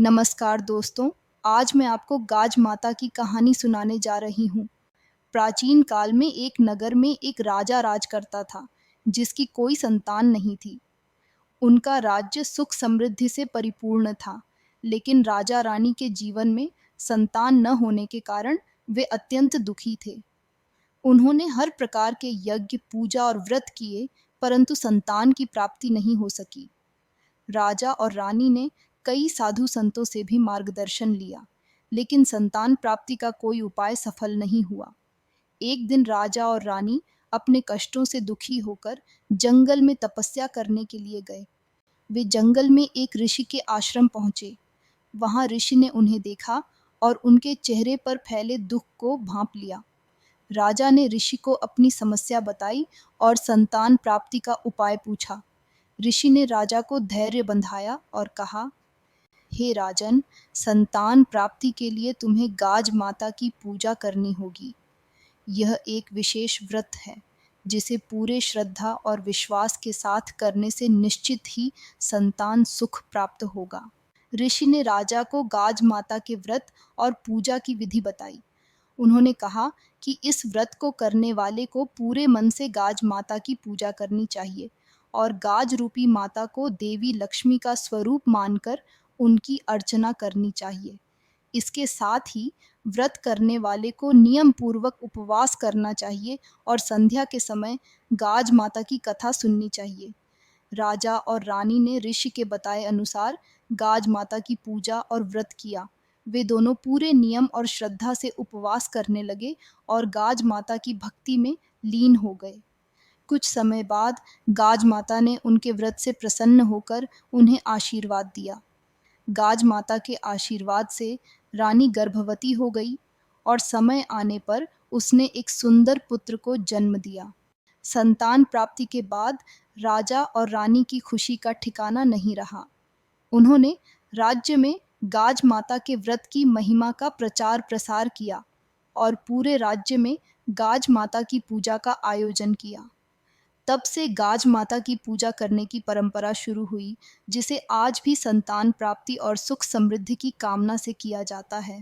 नमस्कार दोस्तों, आज मैं आपको गाज माता की कहानी सुनाने जा रही हूँ। प्राचीन काल में एक नगर में एक राजा राज करता था, जिसकी कोई संतान नहीं थी। उनका राज्य सुख समृद्धि से परिपूर्ण था, लेकिन राजा रानी के जीवन में संतान न होने के कारण वे अत्यंत दुखी थे। उन्होंने हर प्रकार के यज्ञ, पूजा और व्रत किए, परंतु संतान की प्राप्ति नहीं हो सकी। राजा और रानी ने कई साधु संतों से भी मार्गदर्शन लिया, लेकिन संतान प्राप्ति का कोई उपाय सफल नहीं हुआ। एक दिन राजा और रानी अपने कष्टों से दुखी होकर जंगल में तपस्या करने के लिए गए। वे जंगल में एक ऋषि के आश्रम पहुंचे। वहां ऋषि ने उन्हें देखा और उनके चेहरे पर फैले दुख को भांप लिया। राजा ने ऋषि को अपनी समस्या बताई और संतान प्राप्ति का उपाय पूछा। ऋषि ने राजा को धैर्य बंधाया और कहा, हे राजन, संतान प्राप्ति के लिए तुम्हें गाज माता की पूजा करनी होगी। यह एक विशेष व्रत है, जिसे पूरे श्रद्धा और विश्वास के साथ करने से निश्चित ही संतान सुख प्राप्त होगा। ऋषि ने राजा को गाज माता के व्रत और पूजा की विधि बताई। उन्होंने कहा कि इस व्रत को करने वाले को पूरे मन से गाज माता की पूजा करनी चाहिए और गाज रूपी माता को देवी लक्ष्मी का स्वरूप मानकर उनकी अर्चना करनी चाहिए। इसके साथ ही व्रत करने वाले को नियम पूर्वक उपवास करना चाहिए और संध्या के समय गाज माता की कथा सुननी चाहिए। राजा और रानी ने ऋषि के बताए अनुसार गाज माता की पूजा और व्रत किया। वे दोनों पूरे नियम और श्रद्धा से उपवास करने लगे और गाज माता की भक्ति में लीन हो गए। कुछ समय बाद गाज माता ने उनके व्रत से प्रसन्न होकर उन्हें आशीर्वाद दिया। गाज माता के आशीर्वाद से रानी गर्भवती हो गई और समय आने पर उसने एक सुंदर पुत्र को जन्म दिया। संतान प्राप्ति के बाद राजा और रानी की खुशी का ठिकाना नहीं रहा। उन्होंने राज्य में गाज माता के व्रत की महिमा का प्रचार प्रसार किया और पूरे राज्य में गाज माता की पूजा का आयोजन किया। तब से गाज माता की पूजा करने की परंपरा शुरू हुई, जिसे आज भी संतान प्राप्ति और सुख समृद्धि की कामना से किया जाता है।